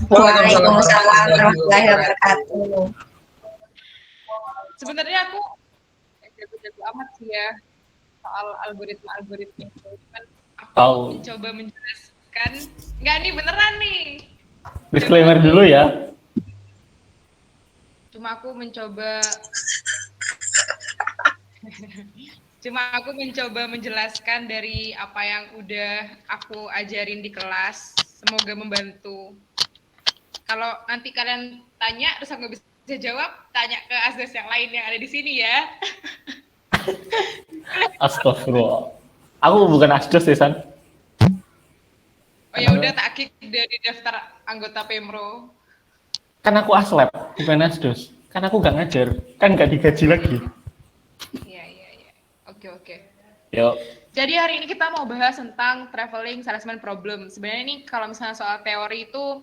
Waalaikumsalam warahmatullahi wabarakatuh. Sebenarnya aku jago-jago amat sih ya soal algoritma itu. Cuman aku mencoba menjelaskan. Enggak nih, beneran nih. Disclaimer dulu ya. Cuma aku mencoba menjelaskan dari apa yang udah aku ajarin di kelas. Semoga membantu. Kalau nanti kalian tanya terus aku bisa jawab, tanya ke asdos yang lain yang ada di sini ya. Astagfirullah. Aku bukan asdos ya, San. Oh ya udah, tak kick dari daftar anggota Pemro. Kan aku aslab, bukan asdos. Kan aku gak ngajar, kan gak digaji lagi. Iya. Oke. Yuk. Jadi hari ini kita mau bahas tentang traveling salesman problem. Sebenarnya ini kalau misalnya soal teori itu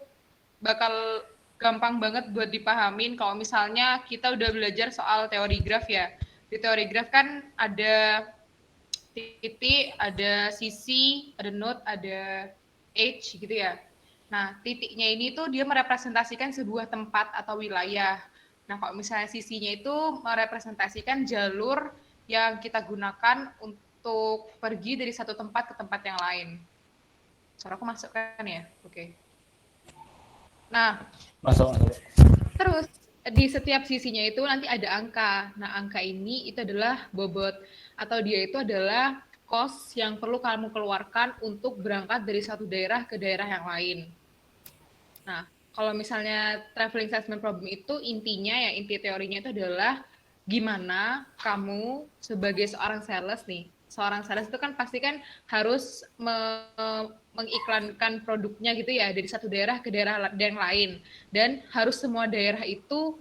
bakal gampang banget buat dipahamin kalau misalnya kita udah belajar soal teori graf ya. Di teori graf kan ada titik, ada sisi, ada node, ada edge gitu ya. Nah, titiknya ini tuh dia merepresentasikan sebuah tempat atau wilayah. Nah, kalau misalnya sisinya itu merepresentasikan jalur yang kita gunakan untuk pergi dari satu tempat ke tempat yang lain. Suara aku masuk kan ya? Oke. Nah, Masuk. terus di setiap sisinya itu nanti ada angka. Nah, angka ini itu adalah bobot atau dia itu adalah cost yang perlu kamu keluarkan untuk berangkat dari satu daerah ke daerah yang lain. Nah, kalau misalnya traveling salesman problem itu intinya ya, inti teorinya itu adalah gimana kamu sebagai seorang sales nih. Seorang sales itu kan pasti kan harus mengiklankan produknya gitu ya dari satu daerah ke daerah yang lain, dan harus semua daerah itu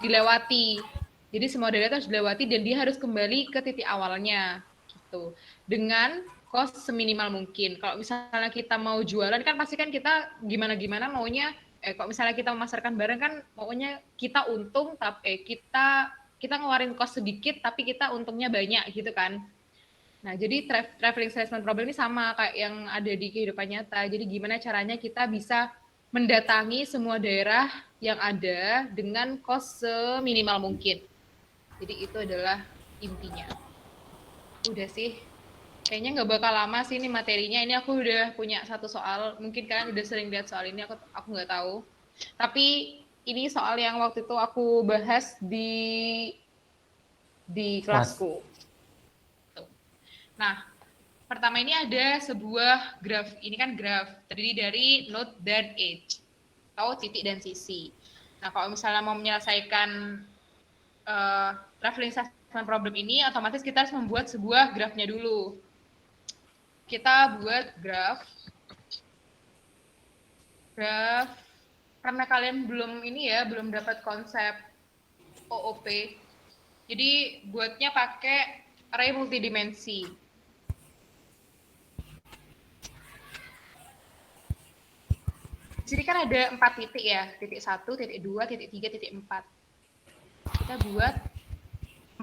dilewati. Jadi semua daerah itu harus dilewati dan dia harus kembali ke titik awalnya gitu. Dengan cost seminimal mungkin. Kalau misalnya kita mau jualan kan pasti kan kita gimana-gimana maunya kalau misalnya kita memasarkan barang kan maunya kita untung tapi kita ngeluarin cost sedikit tapi kita untungnya banyak gitu kan. Nah, jadi traveling salesman problem ini sama kayak yang ada di kehidupan nyata. Jadi gimana caranya kita bisa mendatangi semua daerah yang ada dengan cost seminimal mungkin. Jadi itu adalah intinya. Udah sih. Kayaknya nggak bakal lama sih ini materinya. Ini aku udah punya satu soal. Mungkin kalian udah sering lihat soal ini, aku nggak tahu. Tapi ini soal yang waktu itu aku bahas di kelasku. Nah, pertama ini ada sebuah graf. Ini kan graf terdiri dari node dan edge atau titik dan sisi. Nah, kalau misalnya mau menyelesaikan traveling salesman problem ini, otomatis kita harus membuat sebuah grafnya dulu. Kita buat graf karena kalian belum dapat konsep OOP. Jadi buatnya pakai array multidimensi. Jadi kan ada 4 titik ya, titik 1, titik 2, titik 3, titik 4. Kita buat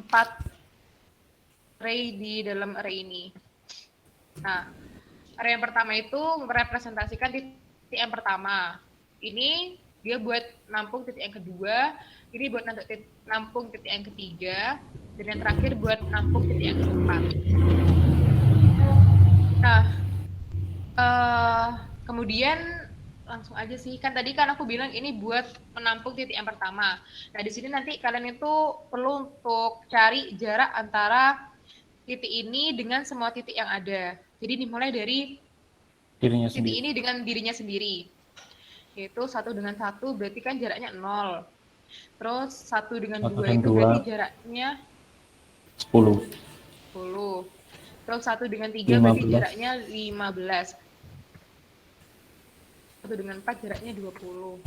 4 array di dalam array ini. Nah, array yang pertama itu merepresentasikan titik yang pertama. Ini dia buat nampung titik yang kedua, ini buat nampung titik yang ketiga, dan yang terakhir buat nampung titik yang keempat. Nah, kemudian langsung aja sih, kan tadi kan aku bilang ini buat menampung titik yang pertama. Nah, di sini nanti kalian itu perlu untuk cari jarak antara titik ini dengan semua titik yang ada. Jadi dimulai dari Dirinya titik sendiri. ini dengan dirinya sendiri. Yaitu 1 dengan 1 berarti kan jaraknya 0. Terus 1 dengan 2 itu berarti jaraknya 10. Terus 1 dengan 3 berarti jaraknya 15. 1 dengan 4 jaraknya 20.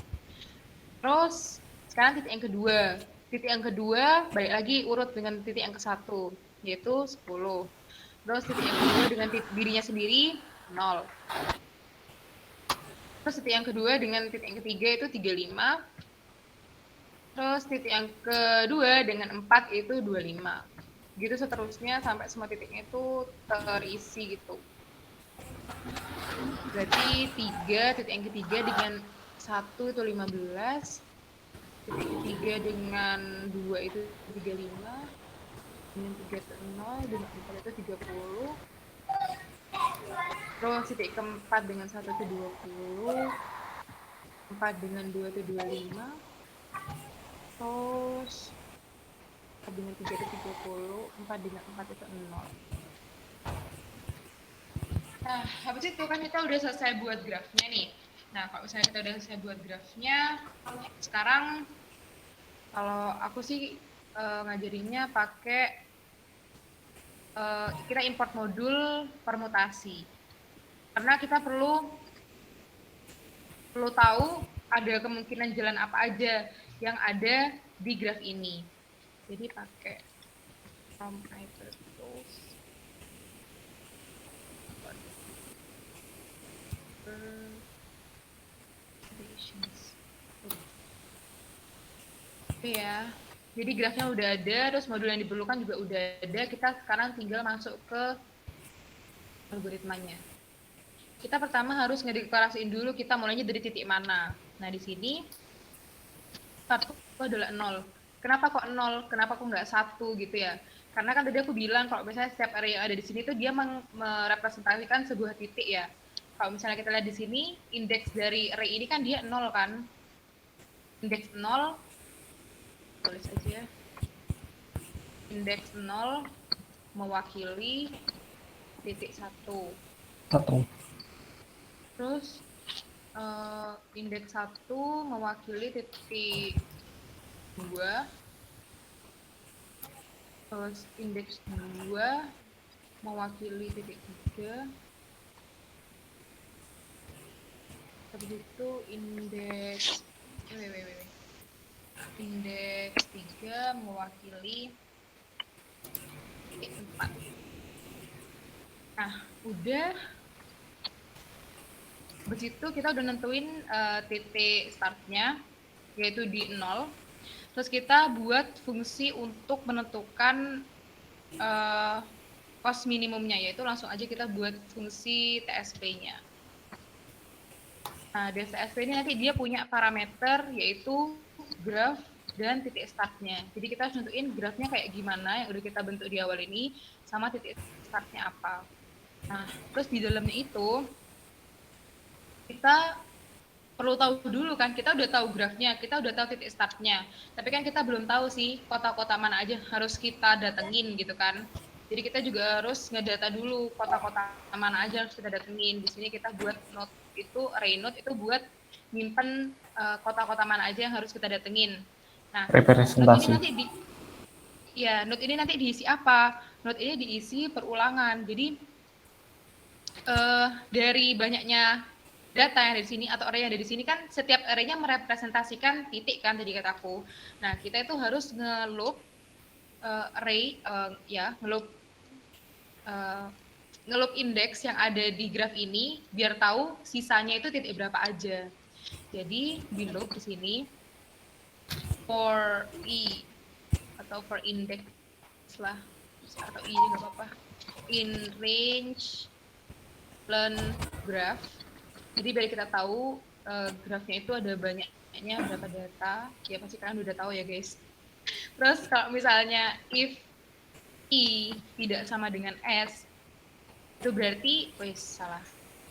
Terus sekarang titik yang kedua. Titik yang kedua balik lagi urut dengan titik yang ke-1, yaitu 10. Terus titik yang kedua dengan dirinya sendiri 0. Terus titik yang kedua dengan titik yang ketiga itu 35. Terus titik yang kedua dengan 4 itu 25. Gitu seterusnya sampai semua titiknya itu terisi gitu. Berarti titik yang ketiga dengan 1 itu 15, titik 3 dengan 2 itu 35, dengan 3 itu 0, dengan 4 itu 30, terus titik keempat dengan 1 itu 20, 4 dengan 2 itu 25, terus 4 dengan 3 itu 30, 4 dengan 4 itu 0. Nah, habis itu kan kita udah selesai buat grafnya nih. Nah, kalau misalnya kita udah selesai buat grafnya, sekarang kalau aku sih ngajarinnya pakai kita import modul permutasi. Karena kita perlu tahu ada kemungkinan jalan apa aja yang ada di graf ini. Jadi pakai from hypertools Oke ya. Jadi grafnya udah ada, terus modul yang diperlukan juga udah ada. Kita sekarang tinggal masuk ke algoritmanya. Kita pertama harus ngedeklarasiin dulu kita mulainya dari titik mana. Nah, di sini satu adalah 0. Kenapa kok 0? Kenapa kok nggak 1 gitu ya? Karena kan tadi aku bilang kalau misalnya setiap array yang ada di sini tuh dia merepresentasikan sebuah titik ya. Kalau misalnya kita lihat di sini, indeks dari array ini kan dia 0 kan. Indeks 0, tulis aja. Indeks 0 mewakili titik 1. Terus indeks 1 mewakili titik 2. Terus indeks 2 mewakili titik 3. Habis itu indeks indeks 3 mewakili titik 4. Nah, udah. Habis itu kita udah nentuin titik startnya, yaitu di 0. Terus kita buat fungsi untuk menentukan cost minimumnya, yaitu langsung aja kita buat fungsi TSP-nya. Nah, di TSP ini nanti dia punya parameter, yaitu graph dan titik startnya. Jadi kita harus nentuin grafnya kayak gimana yang udah kita bentuk di awal ini, sama titik startnya apa. Nah, terus di dalamnya itu, kita perlu tahu dulu kan, kita udah tahu grafnya, kita udah tahu titik startnya, tapi kan kita belum tahu sih kota-kota mana aja harus kita datengin gitu kan. Jadi kita juga harus ngedata dulu kota-kota mana aja harus kita datengin. Di sini kita buat node itu, array node itu buat nyimpen kota-kota mana aja yang harus kita datengin. Nah, representasi. Node ini nanti diisi apa? Node ini diisi perulangan. Jadi dari banyaknya data yang ada di sini atau array yang ada di sini kan setiap array-nya merepresentasikan titik kan tadi kataku. Nah, kita itu harus nge-loop array nge-loop indeks yang ada di graf ini biar tahu sisanya itu titik berapa aja. Jadi di loop di sini for i atau for index lah atau i nggak apa-apa, in range learn graph. Jadi biar kita tahu grafnya itu ada banyaknya berapa data, ya pasti kalian udah tahu ya guys. Terus kalau misalnya if i tidak sama dengan s, itu berarti, salah.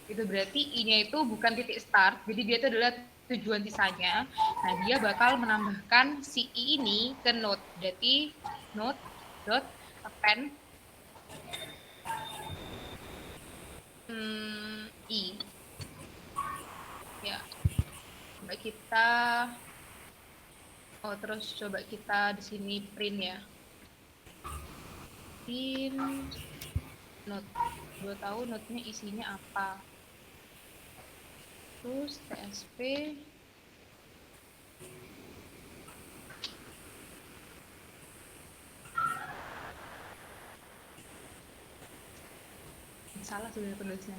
Itu berarti i-nya itu bukan titik start, jadi dia itu adalah tujuan sisanya. Nah, dia bakal menambahkan si i ini ke node. Jadi node dot append i. Ya, coba kita terus coba kita di sini print ya. Print node. Gue tahu node-nya isinya apa. Terus TSP salah sebenarnya penulisnya,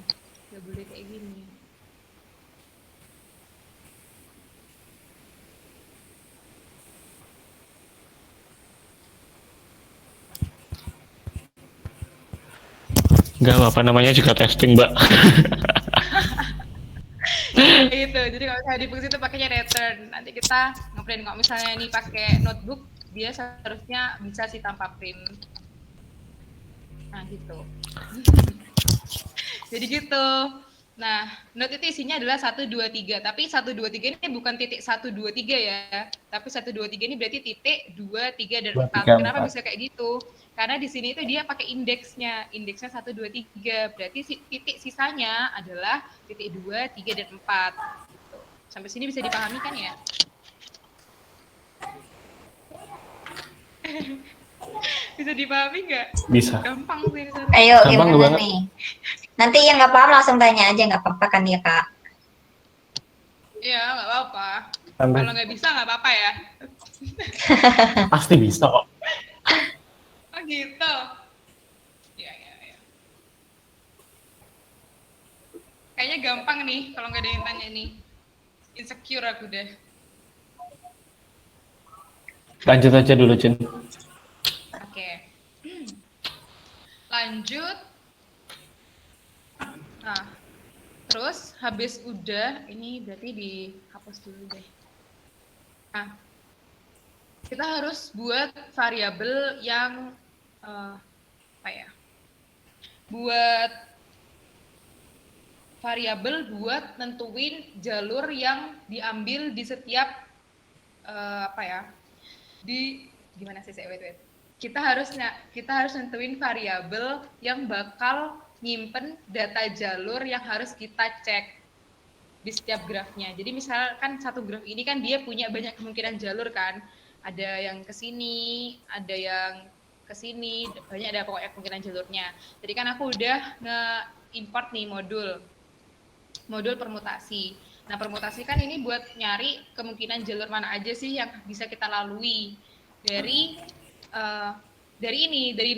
nggak boleh kayak gini. Enggak apa namanya juga testing, Mbak. Itu Jadi kalau misalnya di books itu pakainya return. Nanti kita ngeprint. Kalau misalnya ini pakai notebook, dia seharusnya bisa sih tanpa print. Nah gitu. Jadi gitu. Nah, note itu isinya adalah 1, 2, 3. Tapi 1, 2, 3 ini bukan titik 1, 2, 3 ya. Tapi 1, 2, 3 ini berarti titik 2, 3, dan 4. 2, 3, Kenapa 4. bisa kayak gitu? Karena di sini itu dia pakai indeksnya. Indeksnya 1, 2, 3. Berarti titik sisanya adalah titik 2, 3, dan 4. Gitu. Sampai sini bisa dipahami kan ya? Bisa dipahami nggak? Bisa. Gampang sih. Ayo, Gampang gimana banget. nih? Nanti yang nggak paham langsung tanya aja, nggak apa-apa kan ya, Kak? Iya, nggak apa-apa. Santai. Kalau nggak bisa nggak apa-apa ya. Pasti bisa kok. Oh gitu. Ya, ya, ya. Kayaknya gampang nih kalau nggak ada yang tanya nih. Insecure aku deh. Lanjut aja dulu, Cin. Oke. Lanjut. Nah, terus habis udah, ini berarti dihapus dulu deh. Nah, kita harus buat variabel yang apa ya? Buat variabel buat nentuin jalur yang diambil di setiap apa ya? Gimana sih, wait. Kita harus nentuin variabel yang bakal nyimpen data jalur yang harus kita cek di setiap grafnya. Jadi misalkan satu graf ini kan dia punya banyak kemungkinan jalur kan. Ada yang ke sini, ada yang ke sini, banyak ada pokoknya kemungkinan jalurnya. Jadi kan aku udah nge-import nih modul permutasi. Nah, permutasi kan ini buat nyari kemungkinan jalur mana aja sih yang bisa kita lalui dari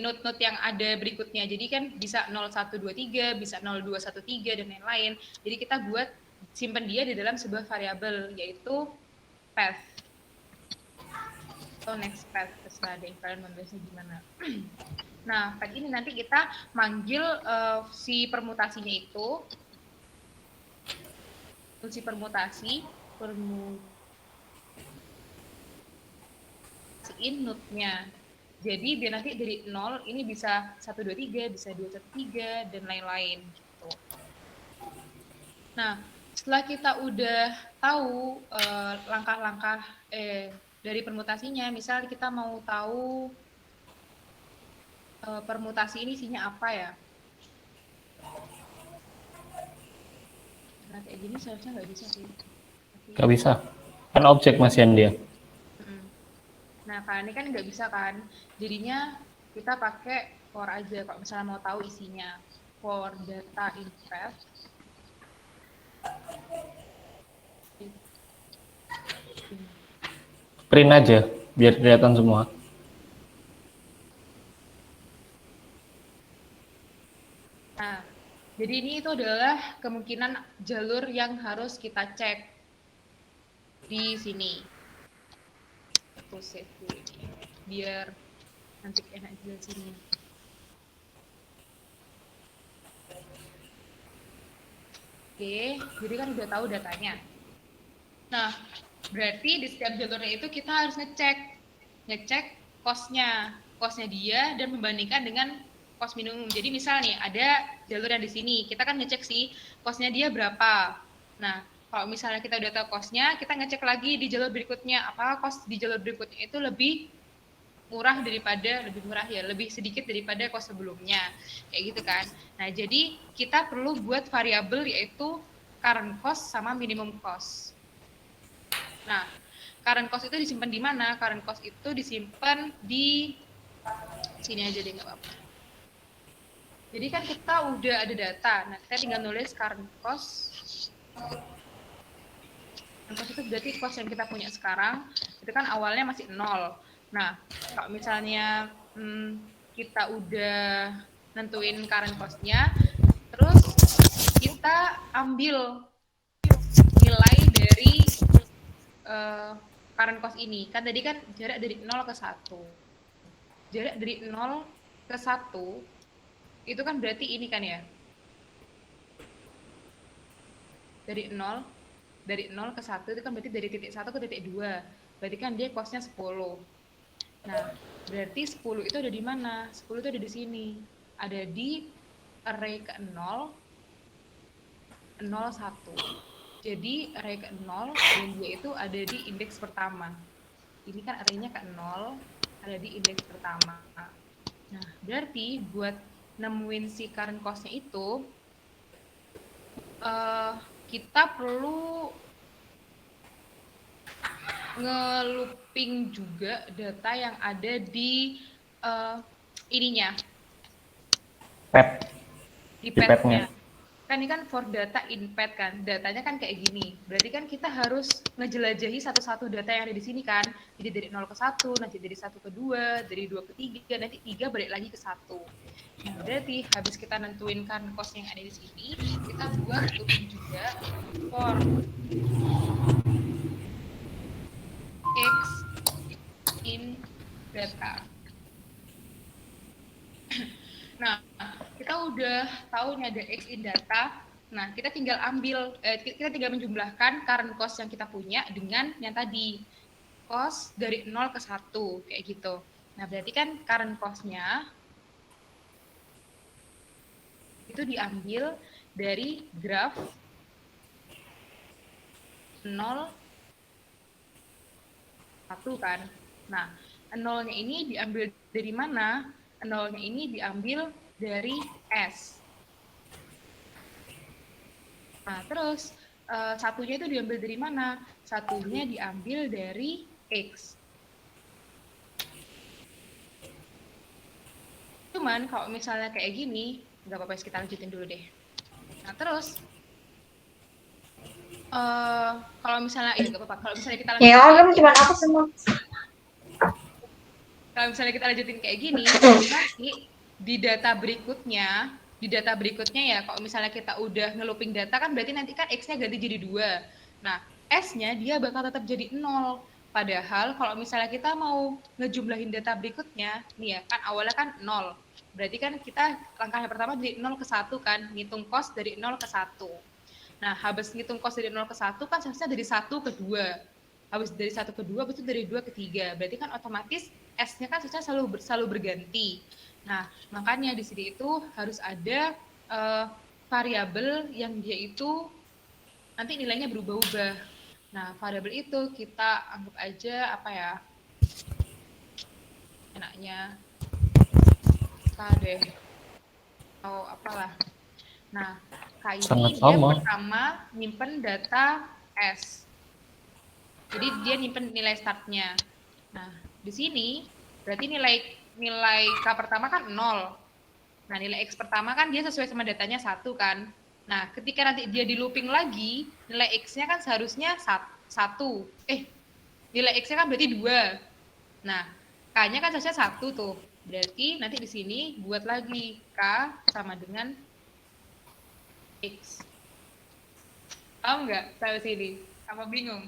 node-node yang ada berikutnya. Jadi kan bisa 0123, bisa 0213 dan lain-lain. Jadi kita buat simpan dia di dalam sebuah variabel, yaitu path. Atau next path, terserah deh kalian membahasnya gimana. Nah, path ini nanti kita manggil si permutasinya itu, fungsi permutasiin node-nya. Jadi biar nanti dari 0 ini bisa 123, bisa 213 dan lain-lain gitu. Nah, setelah kita udah tahu langkah-langkah dari permutasinya, misal kita mau tahu permutasi ini isinya apa ya. Nah, kayak gini seharusnya nggak bisa sih. Nggak bisa. Kan objek masihan dia. Nah, kali ini kan nggak bisa kan. Jadinya kita pakai for aja kalau misalnya mau tahu isinya. For data in path. Print aja, biar kelihatan semua. Nah, jadi ini itu adalah kemungkinan jalur yang harus kita cek di sini. Aku save dulu ini, biar nanti enak jelasinnya. Oke, jadi kan udah tahu datanya. Nah, berarti di setiap jalurnya itu kita harus ngecek cost-nya dia dan membandingkan dengan cost minimum. Jadi misal nih ada jalur yang di sini, kita kan ngecek sih cost-nya dia berapa. Nah, kalau misalnya kita udah tahu cost-nya, kita ngecek lagi di jalur berikutnya, apakah cost di jalur berikutnya itu lebih sedikit daripada cost sebelumnya, kayak gitu kan. Nah, jadi kita perlu buat variabel yaitu current cost sama minimum cost. Nah, current cost itu disimpan di mana? Current cost itu disimpan di sini aja deh, nggak apa-apa. Jadi kan kita udah ada data, nah kita tinggal nulis current cost. Current cost itu berarti cost yang kita punya sekarang, itu kan awalnya masih 0. Nah, kalau misalnya kita udah nentuin current cost-nya, terus kita ambil nilai dari current cost ini. Kan tadi kan jarak dari 0 ke 1. Jarak dari 0 ke 1 itu kan berarti ini kan ya. Dari 0 dari 0 ke 1 itu kan berarti dari titik 1 ke titik 2. Berarti kan dia cosnya 10. Nah, berarti 10 itu ada di mana? 10 itu ada di sini. Ada di array ke 0, 0, 1. Jadi array ke 0 dan dia itu ada di indeks pertama. Ini kan arraynya ke 0, ada di indeks pertama. Nah, berarti buat nemuin si current cost-nya itu, kita perlu nge-looping juga data yang ada di ininya, Pet. di Di pad-nya. pad-nya. Kan ini kan for data in pad kan, datanya kan kayak gini. Berarti kan kita harus ngejelajahi satu-satu data yang ada di sini kan. Jadi dari 0 ke 1, nanti dari 1 ke 2, dari 2 ke 3, nanti 3 balik lagi ke 1. Nah, berarti habis kita nentuin kan cost yang ada di sini, kita buat looping juga for x in data. Nah, kita udah tahu nih ada x in data. Nah, kita tinggal menjumlahkan current cost yang kita punya dengan yang tadi cost dari 0 ke 1 kayak gitu. Nah, berarti kan current cost-nya itu diambil dari graf 0 1 kan. Nah, 0-nya ini diambil dari mana? 0-nya ini diambil dari S. Nah, terus satunya itu diambil dari mana? Satunya diambil dari X. Cuman kalau misalnya kayak gini, nggak apa-apa, kita lanjutin dulu deh. Nah, terus kalau misalnya nggak apa-apa. Kalau misalnya kita lanjutin, Ya, kan cuma aku semua. kalau misalnya kita lanjutin kayak gini, nanti di data berikutnya ya, kalau misalnya kita udah nge-looping data kan berarti nanti kan X-nya ganti jadi 2. Nah, S-nya dia bakal tetap jadi 0. Padahal kalau misalnya kita mau ngejumlahin data berikutnya, nih ya, kan awalnya kan 0. Berarti kan kita langkah yang pertama dari 0 ke 1 kan, ngitung cost dari 0 ke 1. Nah, habis ngitung cost dari 0 ke 1 kan seharusnya dari 1 ke 2. Habis dari 1 ke 2, habis itu dari 2 ke 3. Berarti kan otomatis S-nya kan seharusnya selalu berganti. Nah, makanya di sini itu harus ada variabel yang dia itu nanti nilainya berubah-ubah. Nah, variabel itu kita anggap aja apa ya? Enaknya K deh. Atau apalah. Nah, K ini dia pertama nyimpen data S. Jadi dia nyimpen nilai startnya. Nah, di sini berarti nilai K pertama kan 0. Nah, nilai X pertama kan dia sesuai sama datanya 1 kan. Nah, ketika nanti dia di looping lagi, nilai X-nya kan seharusnya 1. Nilai X-nya kan berarti 2. Nah, K-nya kan seharusnya 1 tuh. Berarti nanti di sini buat lagi K sama dengan X. Paham nggak sampai sini? Apa bingung?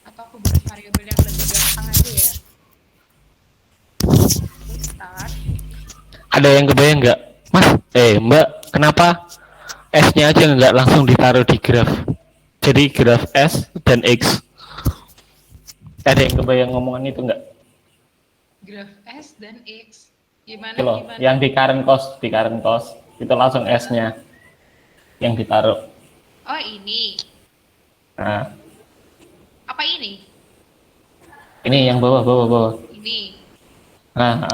Atau aku buat variabel yang lebih gampang aja ya. Start. Ada yang kebayang nggak, Mas? Mbak, kenapa S-nya aja nggak langsung ditaruh di graf? Jadi graf S dan X. Ada yang kebayang ngomongan itu nggak? Graf S dan X. Gimana? Yang di current cost itu langsung S-nya yang ditaruh. Oh, ini. Nah. Apa ini? Ini yang bawah. Ini. Nah.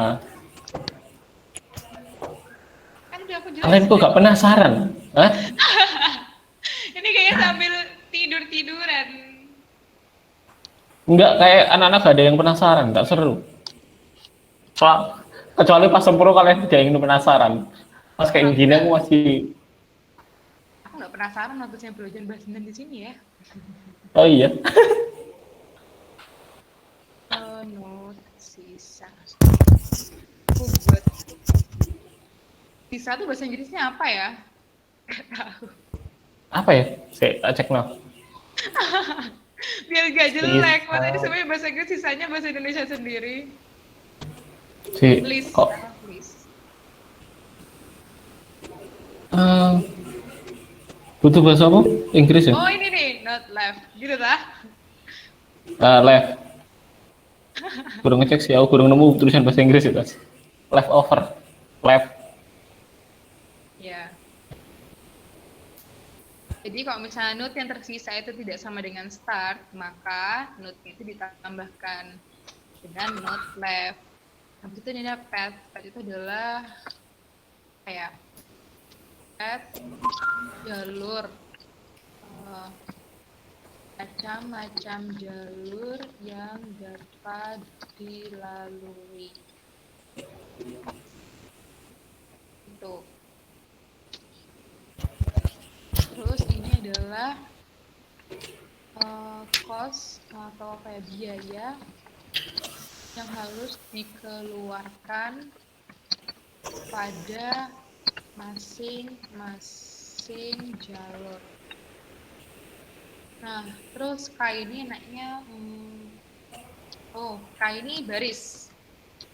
Kan udah aku jelasin. Kalian kok gak penasaran? Hah? Ini kayaknya sambil tidur-tiduran. Enggak, kayak anak-anak gak ada yang penasaran, gak seru. Kecuali pas sempurna kalian tidak ingin penasaran. Pas kayak gini aku masih... Aku gak penasaran waktu saya belajar bahasa Indonesia di sini ya. Oh iya. Not sisa. Aku buat sisa tuh bahasa Inggrisnya apa ya? Gak tahu. Apa ya? Saya cek no. Biar gak jelek. Masa ini semuanya bahasa Inggris, sisanya bahasa Indonesia sendiri. Please. Eh, butuh bahasa apa? Inggris ya? Oh ini nih, not left. Gitu lah. Left. Kurang ngecek sih, aku kurang nemu tulisan bahasa Inggris ya, guys. Leftover. Left. Ya. Jadi kalau misalnya note yang tersisa itu tidak sama dengan start, maka note-nya itu ditambahkan dengan note left. Habis itu ini ada path. Path itu adalah kayak path, jalur, macam-macam jalur yang dapat dilalui. Itu. Terus ini adalah cost atau kayak biaya yang harus dikeluarkan pada masing-masing jalur. Nah, terus K ini enaknya, K ini baris.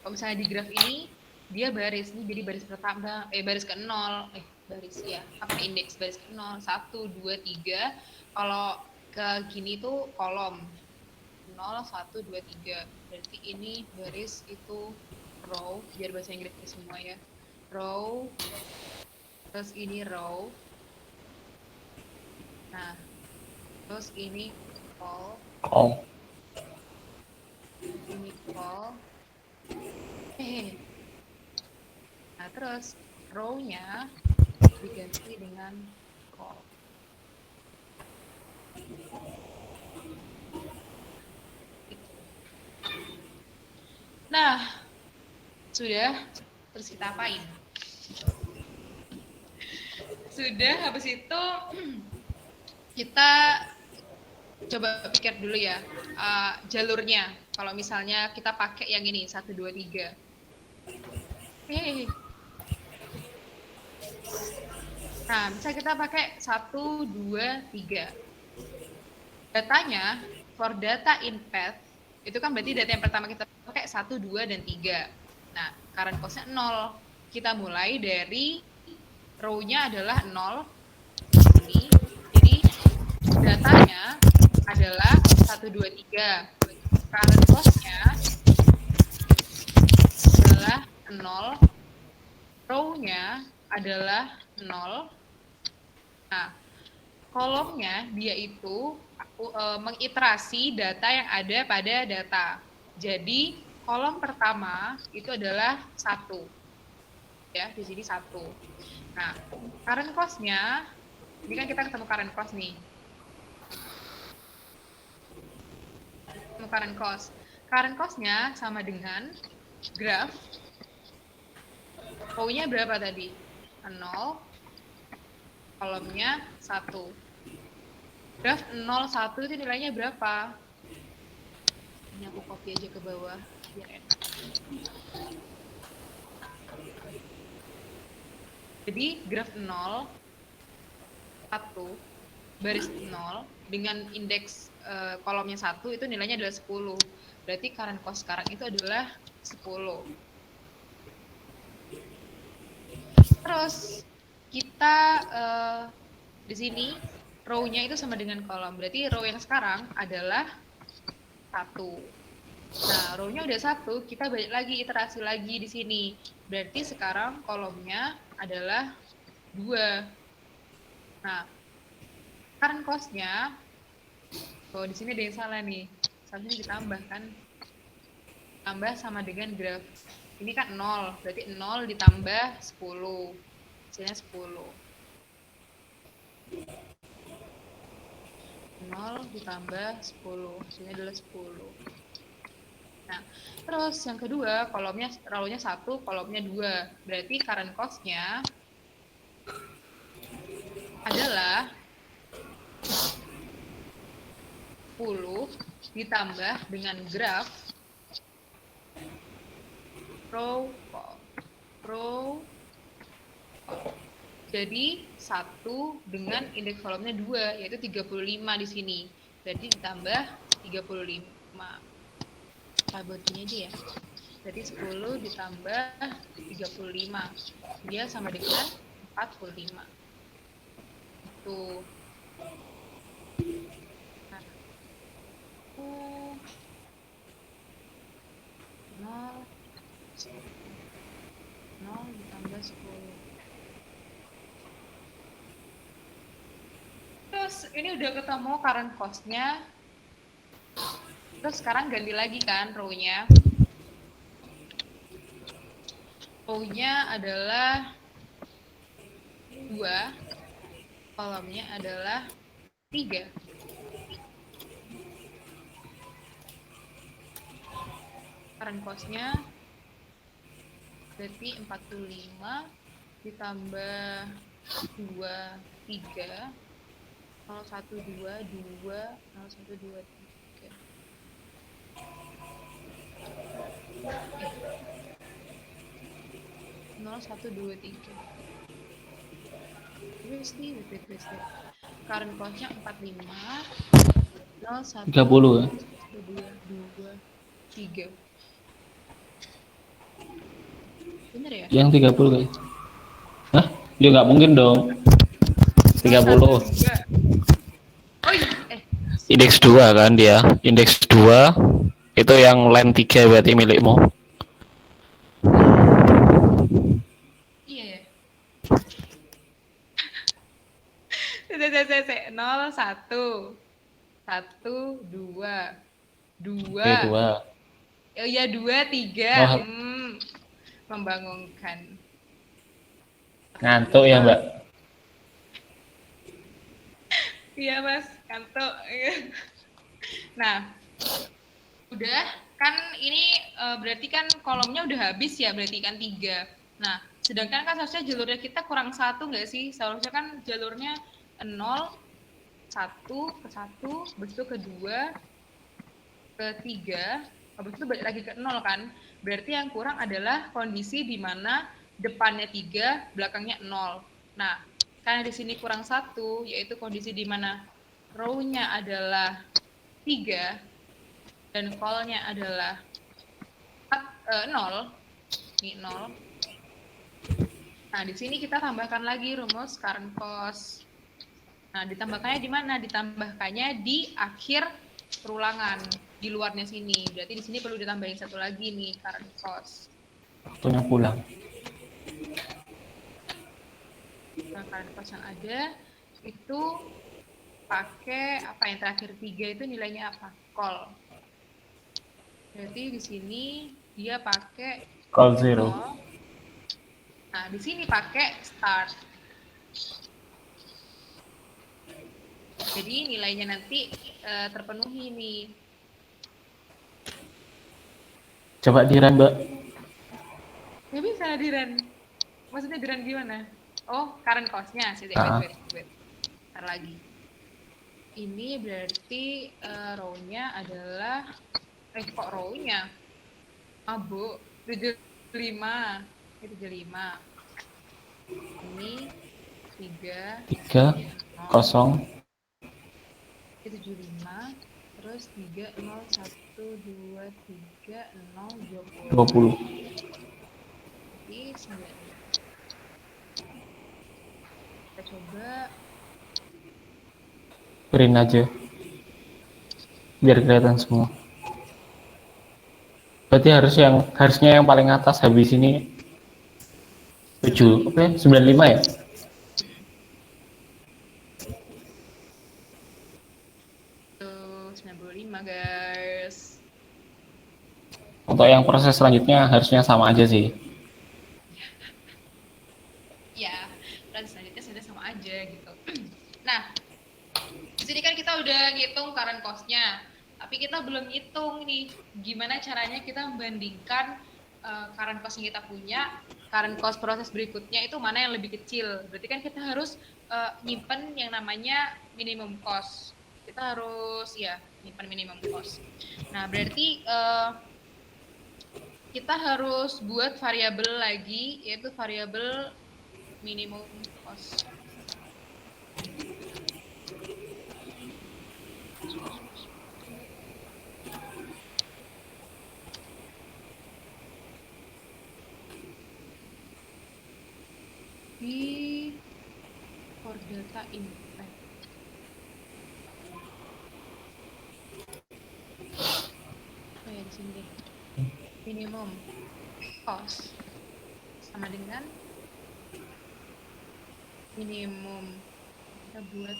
Kalau misalnya di graf ini, dia baris. Ini jadi baris pertama, baris ke-0, baris ya, apa indeks baris ke-0, 1, 2, 3. Kalau ke gini tuh kolom. 0, 1, 2, 3. Berarti ini baris itu row, biar bahasa Inggrisnya semua ya. Row, terus ini row. Nah, terus ini call. Ini call. Nah, terus row-nya diganti dengan call. Nah, sudah. Terus kita apain? Sudah, habis itu kita coba pikir dulu ya, jalurnya. Kalau misalnya kita pakai yang ini, 1, 2, 3. Nah, misalnya kita pakai 1, 2, 3. Datanya, for data in path, itu kan berarti data yang pertama kita pakai 1, 2, dan 3. Nah, current cost-nya 0. Kita mulai dari row-nya adalah 0. Ini. Jadi, datanya adalah 1, 2, 3. Current cost-nya adalah 0. Row-nya adalah 0. Nah, kolomnya dia itu mengiterasi data yang ada pada data. Jadi, kolom pertama itu adalah 1. Ya, di sini 1. Nah, current cost-nya, ini kan kita ketemu current cost nih. Current cost. Current cost-nya sama dengan graph. Row-nya berapa tadi? 0. Kolomnya 1. Graph 0, 1 itu nilainya berapa? Ini aku copy aja ke bawah, biar enak. Jadi, graph 0, 1, baris 0, dengan indeks kolomnya 1, itu nilainya adalah 10. Berarti current cost sekarang itu adalah 10. Terus, kita di sini, row-nya itu sama dengan kolom. Berarti row yang sekarang adalah 1. Nah, row-nya udah 1, kita balik lagi, iterasi lagi di sini. Berarti sekarang kolomnya adalah 2. Nah, current cost-nya, di sini ada yang salah nih. Seharusnya ditambah kan. Tambah sama dengan graph. Ini kan 0, berarti 0 ditambah 10. Hasilnya 10. 0 ditambah 10, hasilnya adalah 10. Nah, terus yang kedua, kolomnya, row-nya 1, kolomnya 2. Berarti current cost-nya adalah 10 ditambah dengan graph row. Jadi 1 dengan indeks kolomnya 2, yaitu 35 di sini. Berarti ditambah 35. Buat gini aja ya. Jadi 10 ditambah 35. Dia sama dengan 45. Itu. Nah, nol, nol ditambah 10. Terus ini udah ketemu current cost-nya. Terus sekarang ganti lagi kan row-nya. Row-nya adalah 2, kolomnya adalah 3. Current cost-nya berarti 45 ditambah 2, 3, 0, 1, 2, 2, 0, 1, 2, 3. 0, 1, 2, 3. Wait. Current cost-nya 45, 0, 1, 30 ya. 2, 2, 3. Bener ya? Yang 30 guys. Hah? Ya nggak mungkin dong. 30. 2. Oh iya, Indeks 2 kan dia. Indeks 2 itu yang line 3 berarti milikmu. iya ya. 0, 1, 2, 2. Oke, 2. Oh iya, 2, 3. Oh, Membangunkan. ngantuk ya, Mbak. Iya mas, kantuk. Nah, udah kan ini berarti kan kolomnya udah habis ya, berarti kan 3. Nah, sedangkan kan seharusnya jalurnya kita kurang 1 nggak sih? Seharusnya kan jalurnya 0, 1, ke 1, habis itu ke 2, ke 3, habis itu balik lagi ke 0 kan? Berarti yang kurang adalah kondisi di mana depannya 3, belakangnya 0. Nah, karena di sini kurang 1, yaitu kondisi di mana row-nya adalah 3 dan call-nya adalah 0. Ini 0. Nah, di sini kita tambahkan lagi rumus current cost. Nah, ditambahkannya di mana? Ditambahkannya di akhir perulangan, di luarnya sini. Berarti di sini perlu ditambahin satu lagi nih, current cost. Waktunya pulang. Nah, current cost yang ada itu pakai apa yang terakhir 3 itu nilainya apa? Call. Berarti di sini dia pakai Call 0. 0. Nah, di sini pakai start. Jadi nilainya nanti terpenuhi nih. Coba di-run, Mbak. Nggak bisa di-run. Maksudnya di-run gimana? Oh, current cost-nya. Wait. Ntar lagi. Ini berarti row-nya adalah kok row-nya? Bu, 75. Ini 75. Ini 3, 0. 75, terus 3, 0, 1, 2, 3, 0, 20. Jadi 9. Kita coba. Print aja. Biar kelihatan semua. Berarti harusnya yang paling atas habis ini 7, oke, 95 ya? Tuh, 95 guys. Untuk yang proses selanjutnya harusnya sama aja sih. Ya, dan selanjutnya sudah sama aja gitu. Nah, di sini kan kita udah ngitung current cost-nya, tapi kita belum ngitung nih gimana caranya kita membandingkan current cost yang kita punya, current cost proses berikutnya itu mana yang lebih kecil. Berarti kan kita harus nyimpen yang namanya minimum cost. Kita harus nyimpen minimum cost. Nah, berarti kita harus buat variabel lagi, yaitu variabel minimum cost. Di ini. Oh ya, di sini deh. Minimum cost sama dengan minimum. Kita buat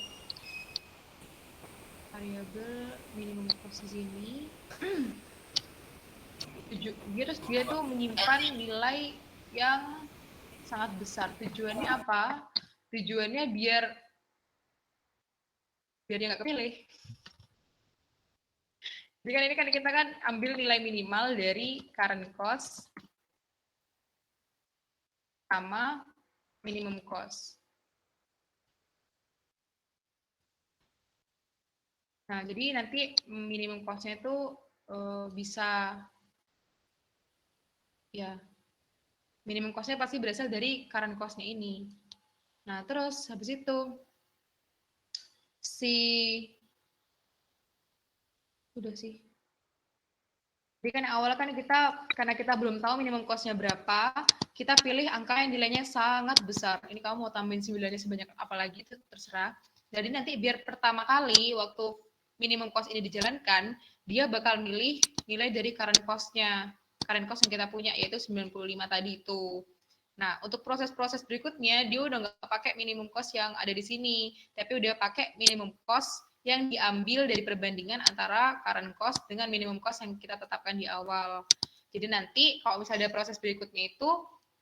variabel minimum cost di sini. Dia tuh menyimpan nilai yang sangat besar. Tujuannya apa? Tujuannya biar dia nggak kepilih. Jadi kan ini kan kita kan ambil nilai minimal dari current cost sama minimum cost. Nah, jadi nanti minimum cost-nya itu bisa, ya, minimum cost-nya pasti berasal dari current cost-nya ini. Nah, terus habis itu, udah sih. Jadi kan awalnya kan karena kita belum tahu minimum cost-nya berapa, kita pilih angka yang nilainya sangat besar. Ini kamu mau tambahin 9-nya sebanyak apa lagi, itu terserah. Jadi nanti biar pertama kali waktu minimum cost ini dijalankan, dia bakal milih nilai dari current cost-nya. Current cost yang kita punya, yaitu 95 tadi itu. Nah, untuk proses-proses berikutnya, dia udah nggak pakai minimum cost yang ada di sini, tapi udah pakai minimum cost yang diambil dari perbandingan antara current cost dengan minimum cost yang kita tetapkan di awal. Jadi nanti kalau misalnya ada proses berikutnya itu,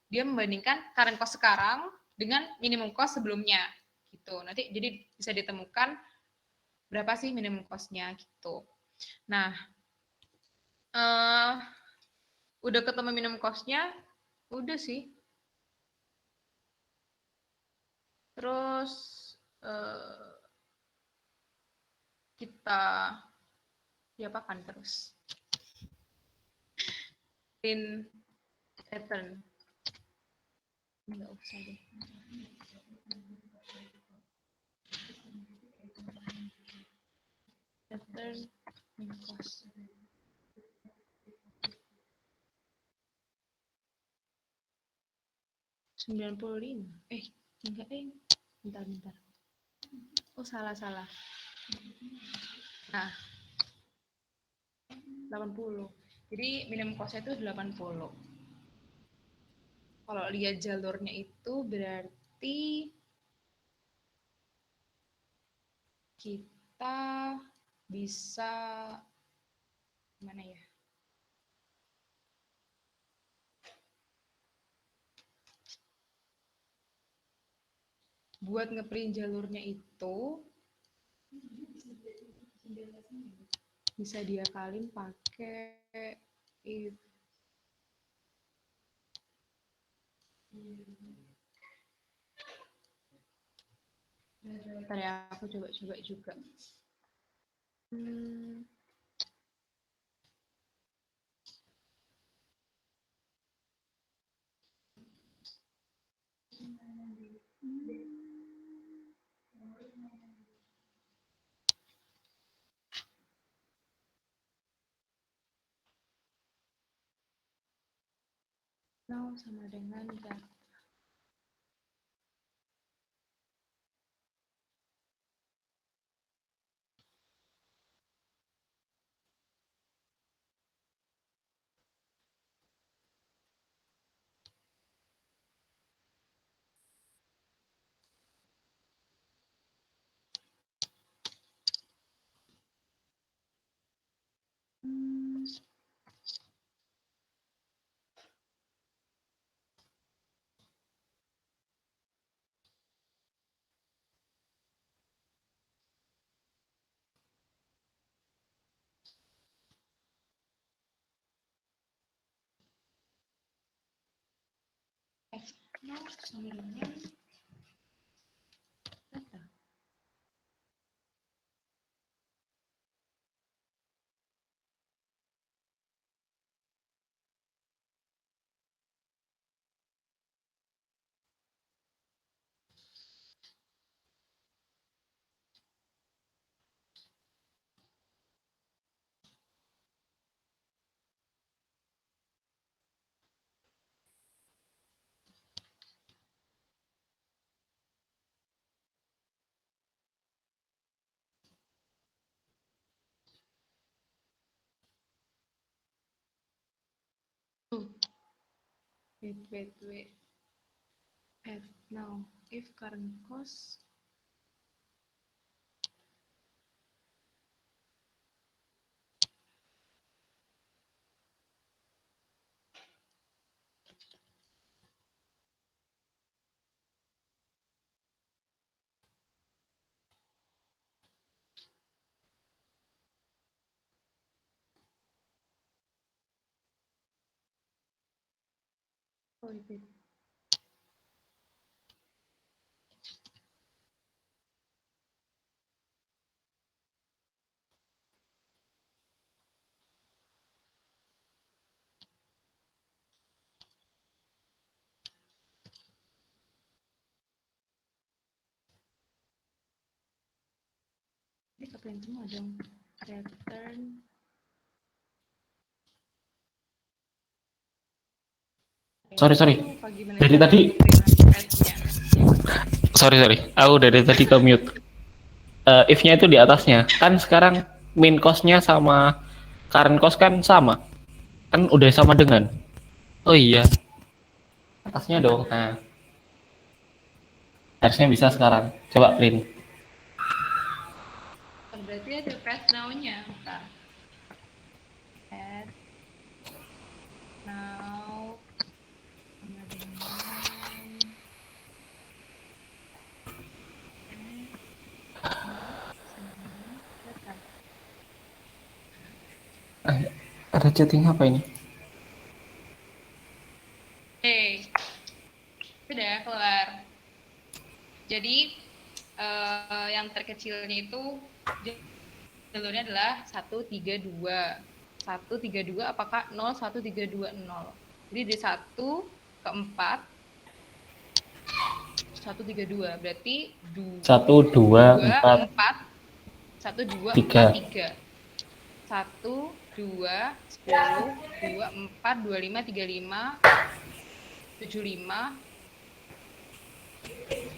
dia membandingkan current cost sekarang dengan minimum cost sebelumnya. Gitu. Nanti jadi bisa ditemukan berapa sih minimum cost-nya gitu. Nah, udah ketemu minimum cost-nya, udah sih. Terus kita diapakan terus? Print pattern. Enggak usah deh. Pattern cost. Sembilan puluh lima. Enggak bentar. Oh, salah. Nah, 80. Jadi minimum cost-nya itu 80. Kalau lihat jalurnya itu berarti kita bisa gimana ya? Buat ngeprint jalurnya itu bisa diakalin pakai if. Bentar ya, aku coba juga. Now sama dengan data. Now sama dengan data. Wait. Now, if current cost. Wait. Ini keplain semua dong. Return. Sorry. Lupa gimana Dari cara tadi, nge-print sorry. Aku dari tadi ke mute. If-nya itu di atasnya. Kan sekarang min cost-nya sama current cost kan sama. Kan udah sama dengan. Oh iya, atasnya dong. Nah, harusnya bisa sekarang. Coba print. Berarti ada path now-nya. Bentar. Path now. Ada chatting apa ini? Oke, sudah keluar. Jadi yang terkecilnya itu jalurnya adalah 132. 132 apakah 0 1320. Jadi dari 1 ke 4 132 berarti 1, 2, 4, 4 1 2 3. 4 3 1 2 10 2 4 25 35 75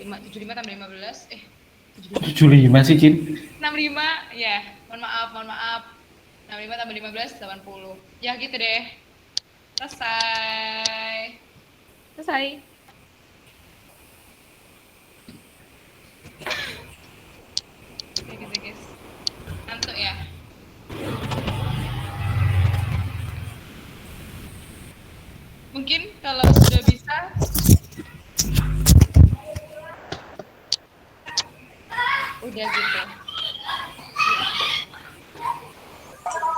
75 tambah 15 75 sih, Cin. 65 ya, mohon maaf 65 tambah 15 80 ya gitu deh. Selesai oke gitu guys, ngantuk ya. Mungkin kalau sudah bisa udah gitu.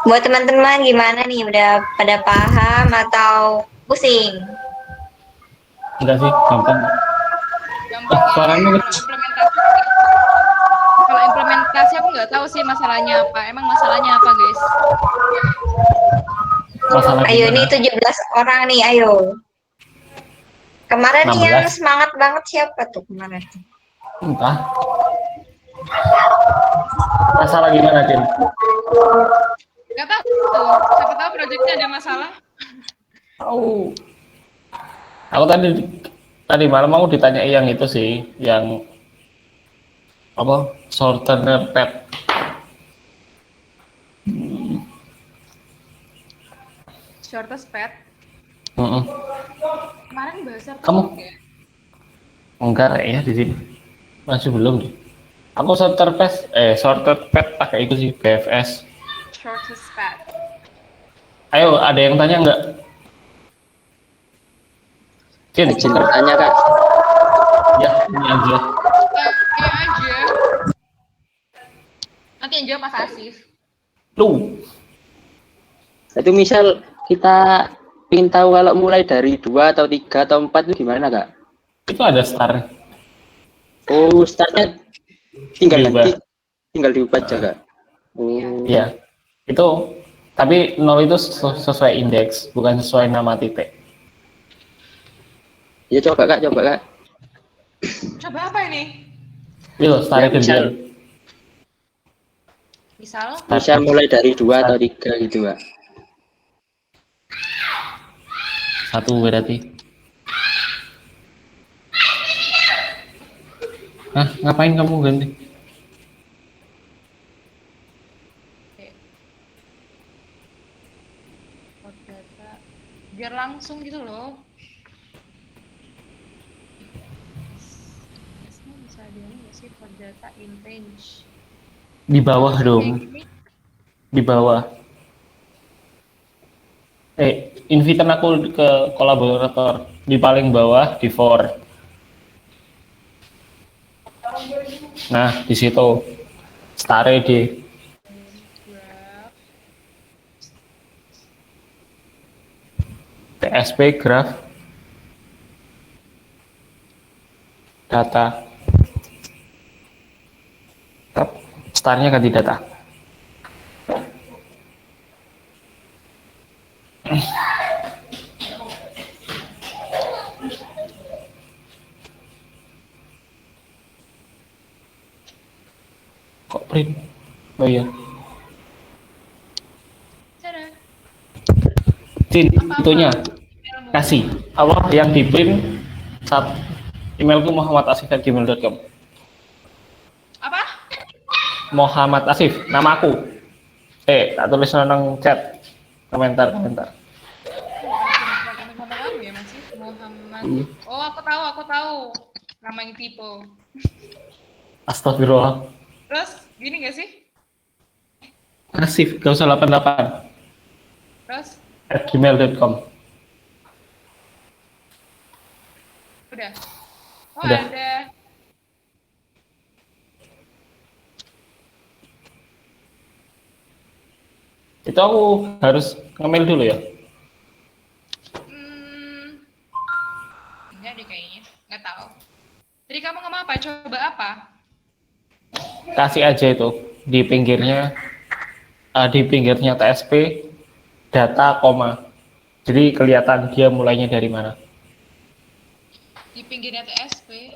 Buat teman-teman gimana nih? Udah pada paham atau pusing? Enggak sih, gampang. Gampang ya. Suaranya Kalau implementasi aku nggak tahu sih masalahnya apa. Emang masalahnya apa, guys? masalah Ayo gimana? nih 17 orang nih, ayo. Kemarin nih yang 16. semangat banget siapa tuh kemarin? Entah. Masalah gimana, Cin? Nggak tahu. Siapa tahu proyeknya ada masalah. Tahu. Aku tadi malam mau ditanya yang itu sih, yang apa? Shortener pad. Shortest path. Heeh. Kemarin bahasa Kamu? ya? Enggak ya di sini. Masih belum nih. Aku shorter pad pakai itu sih, BFS. Shortest path. Ayo, ada yang tanya enggak? Cin, Izin bertanya kak. ya ini aja. Iya aja. Nanti yang jawab Mas Asif. Lu, Itu misal kita ingin tahu kalau mulai dari 2 atau 3 atau 4 itu gimana kak? itu ada star. Oh startnya tinggal Diubah. nanti tinggal diubah aja kak. Oh Iya. Itu tapi 0 itu sesuai indeks, bukan sesuai nama titik. ya coba kak. Coba apa ini? Yo, star Ya, misal- gede. Misal, Bisa mulai dari 2 atau 3 gitu kak. 1 berarti. Hah, ngapain kamu ganti? hot data biar langsung gitu loh. Ini bisa dianu nggak sih for data in range? Di bawah Kayak dong, gini. di bawah. Invite aku ke kolaborator di paling bawah di for. Nah, di situ stare di Graph. TSP graph data. Startnya ganti data. Kok print? Oh iya. Cara. Cin, Apa-apa. itunya Ilmu. kasih. Apa yang di print saat emailku muhammadasif@gmail.com. Apa? Muhammad Asif, nama aku. Tak tulis nang chat. Komentar. Nama kamu ya masih Muhammad. Oh, aku tahu. Nama yang tipe. Astagfirullah. Terus gini nggak sih? Asif, gak usah 88 Terus @gmail.com. udah. Oh, Udah. ada. Itu aku harus nge-mail dulu ya. Enggak deh kayaknya. Nggak tahu. Jadi kamu ngomong apa? Coba apa? Kasih aja itu di pinggirnya TSP data koma. Jadi kelihatan dia mulainya dari mana. Di pinggirnya TSP.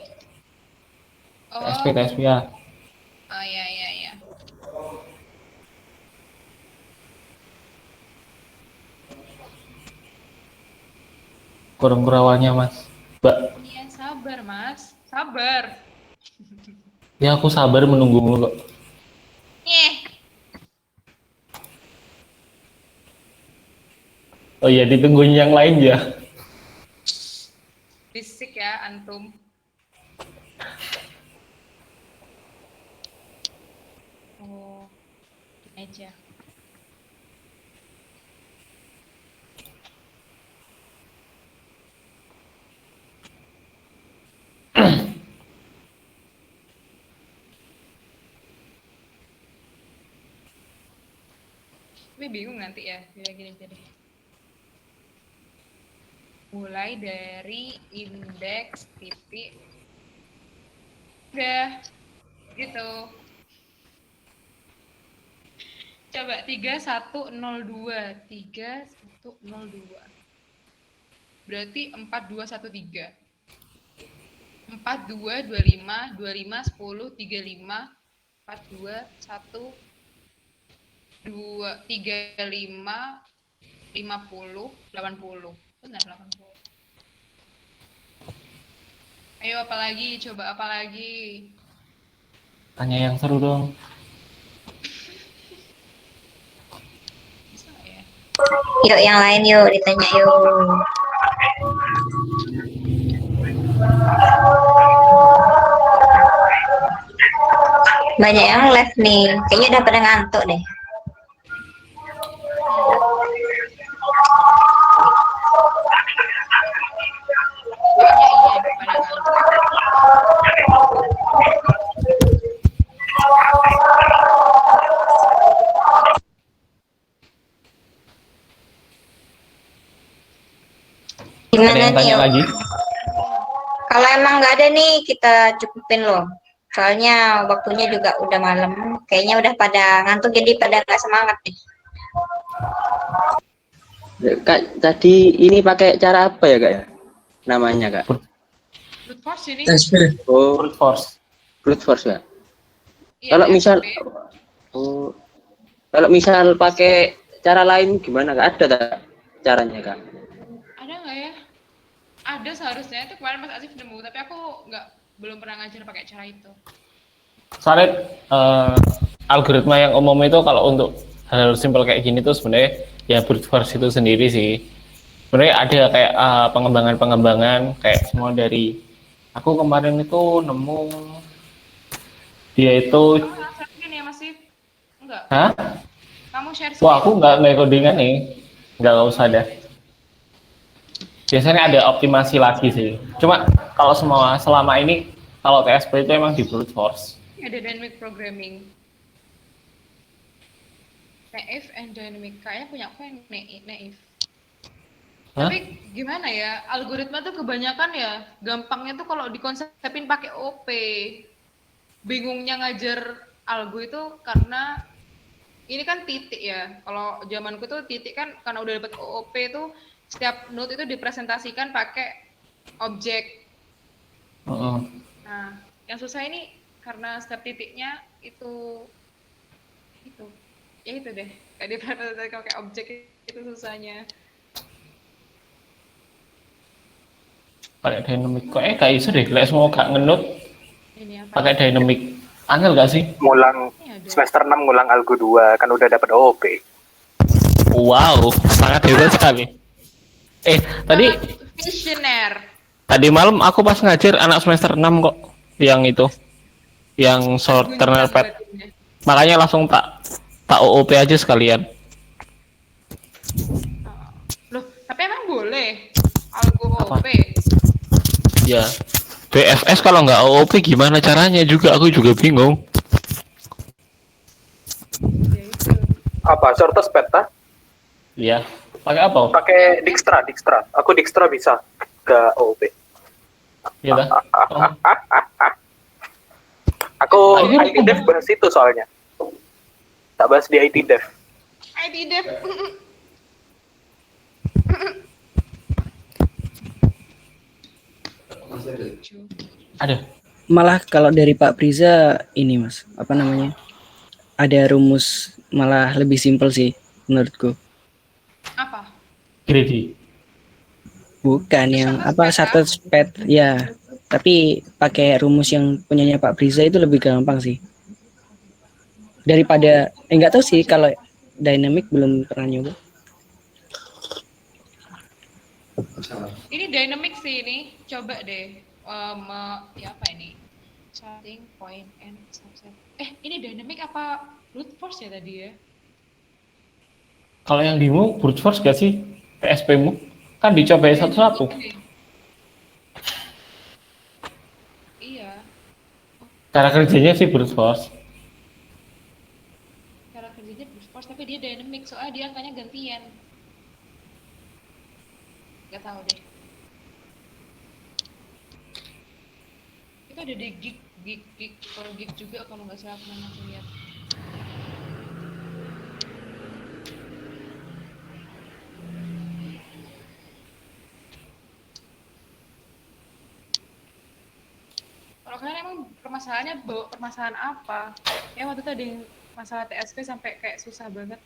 Oh. TSP ya. Oh iya. Kurang kurawanya mas. Mbak, Iya, sabar, Mas. Sabar. ya aku sabar menunggumu kok. Nyeh. Oh iya, ditungguin yang lain ya. Bisik ya, antum. Oh, ini aja. Tapi bingung nanti ya, gini jadi. Mulai dari indeks titik. Udah, gitu. Coba 3102. 3102. Berarti 4213. 42 25 25 10 35 42 1 2 35 50 80. Benar 80. Ayo apalagi, coba apalagi. Tanya yang seru dong. Bisa nggak ya? Yuk yang lain yuk ditanya yuk. Banyak yang live nih. Kayaknya udah pada ngantuk deh. Kayaknya iya pada ngantuk. Ada Gimana yang nih tanya yuk? lagi? Kalau emang nggak ada nih kita cukupin loh. Soalnya waktunya juga udah malam. Kayaknya udah pada ngantuk jadi pada nggak semangat nih. Kak, tadi ini pakai cara apa ya kak ya? Namanya kak? Brute force ini. Oh, Brute force. brute force ya. Iya, Kalau TSP. misal, oh, kalau misal pakai cara lain gimana kak? Ada tak caranya kak? Ada nggak ya? Ada seharusnya, itu kemarin Mas Asif nemu, tapi aku belum pernah ngajar pakai cara itu. Soalnya algoritma yang umum itu kalau untuk hal simpel kayak gini tuh sebenarnya ya brute force itu sendiri sih. Sebenarnya ada kayak pengembangan-pengembangan kayak semua dari aku kemarin itu nemu dia itu. Kamu share screen ya masih? Enggak. Hah? Kamu share Wah, screen? aku nggak codingan nih, nggak usah deh. Biasanya ada optimasi lagi sih. Cuma kalau selama ini kalau TSP itu emang di brute force. Ada dynamic programming. Naif and dynamic. Kayaknya punya aku yang naif. Hah? Tapi gimana ya, algoritma tuh kebanyakan ya, gampangnya tuh kalau dikonsepin pakai OP. Bingungnya ngajar algo itu karena ini kan titik ya. Kalau zamanku tuh titik kan karena udah dapat OOP tuh setiap node itu dipresentasikan pakai objek. Nah, yang susah ini karena setiap titiknya itu ya itu deh, kayak dipresentasikan pakai objek itu susahnya. Pakai dynamic kok kayak iso deh, lek semua gak ngenut Ini apa? pakai dynamic. Angel gak sih? Ngulang Ini ada. semester 6 ngulang algo 2 kan udah dapat OOP. Wow, sangat hebat sekali. Tadi Visioner. malam aku pas ngajar anak semester 6 kok yang itu. Yang short kernel pad. Makanya langsung tak OOP aja sekalian. Loh, tapi emang boleh algo OOP? Ya. BFS kalau nggak OOP gimana caranya juga, aku juga bingung. Ya itu. Apa? Shortest peta? Iya. Pakai apa? Pakai Dijkstra. Aku Dijkstra bisa ke OOP. Iya dah. Oh. Aku Akhirnya IT Dev bahas itu soalnya. Tak bahas di IT Dev. ID dev. Ada. Malah kalau dari Pak Priza ini Mas, apa namanya? Ada rumus malah lebih simpel sih menurutku. Apa? Greedy. Bukan yang apa shortest path ya, tapi pakai rumus yang punyanya Pak Priza itu lebih gampang sih. Daripada enggak tahu sih kalau dynamic belum pernah nyoba. Ini dynamic sih ini. Coba deh. Ya apa ini? Starting point and subset. Ini dynamic apa brute force ya tadi ya? Kalau yang dimu brute force gak sih? PSP-mu? Kan dicobain satu-satu. Iya. Cara kerjanya sih brute force. Cara kerjanya brute force tapi dia dynamic soalnya dia angkanya gantian. Gak tahu deh. Itu ada di gig juga kalau nggak salah pernah aku lihat. Kalau kalian emang permasalahannya bawa permasalahan apa? Ya waktu itu ada yang masalah TSP sampai kayak susah banget.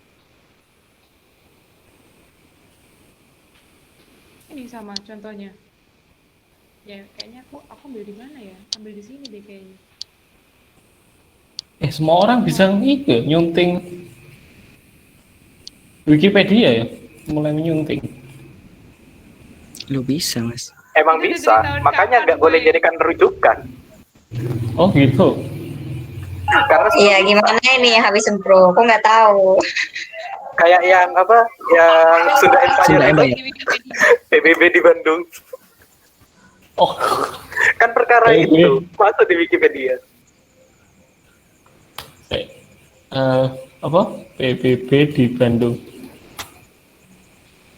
Ini sama contohnya. Ya kayaknya aku ambil di mana ya? Ambil di sini deh kayaknya. Semua orang bisa nyunting Wikipedia ya, mulai menyunting. Lu bisa Mas. Emang Itu bisa, dari tahun makanya kapan, nggak boleh Boy? jadikan rujukan. Oh gitu. Karena Iya, gimana ini yang habis sempro? Aku nggak tahu. kayak yang apa? Yang Sunda Empire Sunda itu, Empire. Di Wikipedia. PBB di Bandung. Oh, Kan perkara PBB. itu masuk di Wikipedia. apa? PBB di Bandung.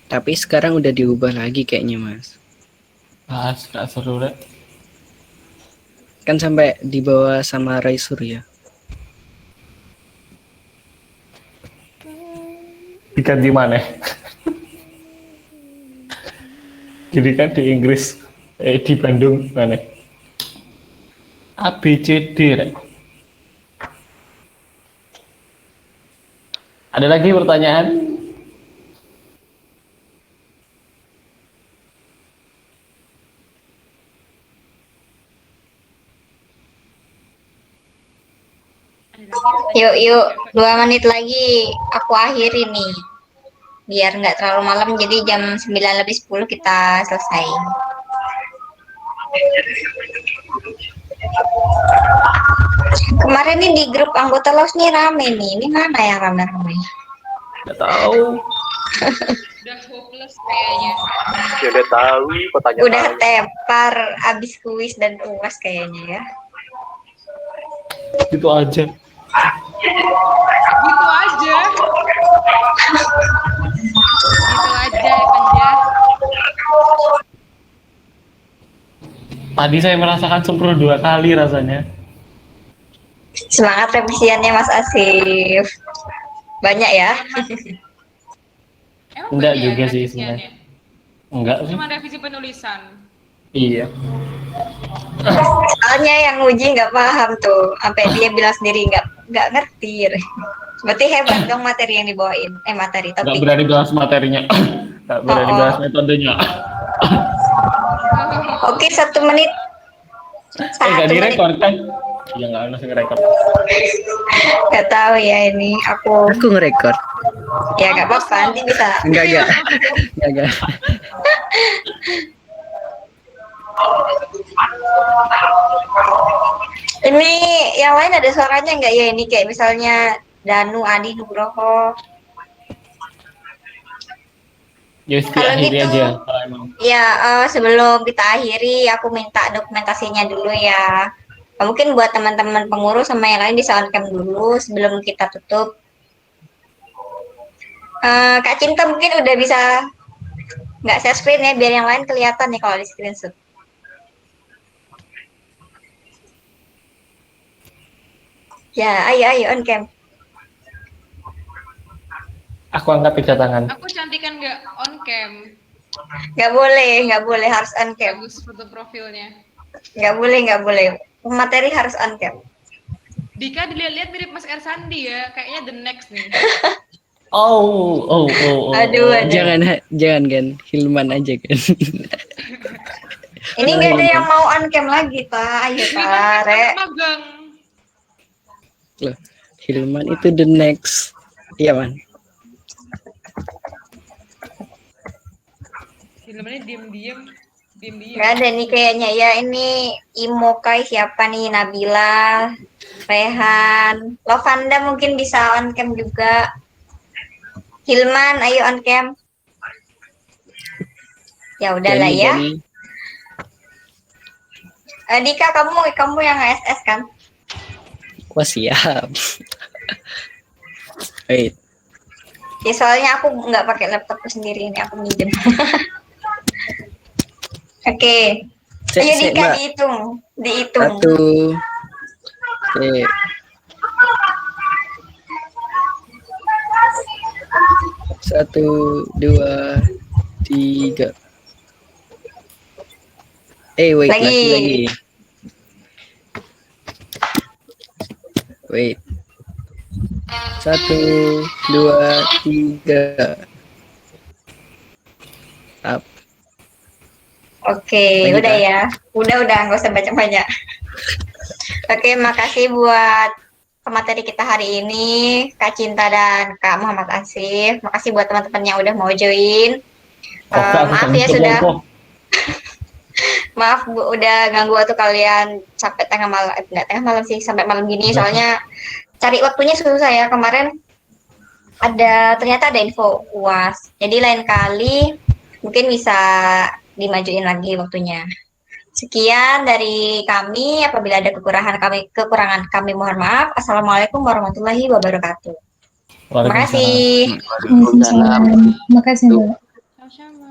Tapi sekarang udah diubah lagi kayaknya Mas. Gak seru deh. Kan sampai dibawa sama Rai Surya. Diganti mana? Jadi kan di Inggris, di Bandung mana? ABCD. Rek. Ada lagi pertanyaan? Yuk, 2 menit lagi aku akhiri nih. biar nggak terlalu malam, jadi jam 9:50 kita selesai. Kemarin nih di grup anggota LOS nih rame nih, ini mana yang rame-rame? Nggak tahu. Udah hopeless kayaknya. Ya udah tahu kok tanya. Udah tepar abis kuis dan UAS kayaknya ya. Gitu aja. Gitu aja. Gitu aja Panja. Tadi saya merasakan sempro 2 kali rasanya. Semangat revisiannya Mas Asif. Banyak ya. Emang Enggak banyak juga ya sih revisiannya? sebenarnya. Enggak sih. Cuma revisi penulisan. Iya. Soalnya yang nguji nggak paham tuh, sampai dia bilang sendiri nggak ngerti. Berarti hebat dong materi yang dibawain. Materi Nggak topik. berani bahas materinya. Nggak berani bahas metodenya. Oke, 1 menit. Nggak 1 menit. direkord kan? Iya nggak langsung ngerekord. Nggak tahu ya ini aku. Aku ngerekord. Ya nggak apa-apa, nanti bisa. Enggak. Enggak. Ini yang lain ada suaranya nggak ya, ini kayak misalnya Danu, Adi, Nugroho. Ya Kalau akhiri gitu, aja. Kalau emang. ya sebelum kita akhiri, aku minta dokumentasinya dulu ya. Mungkin buat teman-teman pengurus sama yang lain bisa on cam dulu sebelum kita tutup. Kak Cinta mungkin udah bisa nggak share screen ya, biar yang lain kelihatan nih kalau di screenshot. Ya, ayo on cam. Aku angkat 3 tangan. Aku cantikan nggak on cam. Nggak boleh harus on cam. Bagus foto profilnya. Nggak boleh. Materi harus on cam. Dika dilihat-lihat mirip Mas Ersandi ya, kayaknya the next nih. Oh. Aduh. Jangan kan, Hilman aja kan. Ini nggak ada yang mau on cam lagi, Ta. Ayo, Ini Ta, kan Re. magang. Loh, Hilman itu the next. Iya, Man. Filmnya diem-diem. Nggak ada nih kayaknya ya. Ini Imokai siapa nih? Nabila, Rehan, Lovanda mungkin bisa on cam juga. Hilman, ayo on cam. Ya udahlah ya. Dika, kamu yang SS kan? Wah, siap. Wait. Ya soalnya aku nggak pakai laptopku sendiri, ini aku minjem. Oke. Ayo Dika, Mbak. dihitung. 1. Oke. 1, 2, 3. Wait, lagi. Wait. 1, 2, 3. Up. Oke, Lanjut, udah ah. ya. Udah, nggak usah banyak-banyak. Oke, makasih buat materi kita hari ini, Kak Cinta dan Kak Muhammad Asif. Makasih buat teman-teman yang udah mau join. Maaf ya maaf Bu, udah ganggu waktu kalian sampai tengah malam, enggak tengah malam sih, sampai malam gini. Soalnya cari waktunya susah ya. Kemarin ternyata ada info UAS. Jadi lain kali mungkin bisa dimajuin lagi waktunya. Sekian dari kami. Apabila ada kekurangan kami mohon maaf. Assalamualaikum warahmatullahi wabarakatuh. Terima kasih. Waalaikumsalam. Makasih, Mbak. Sama-sama.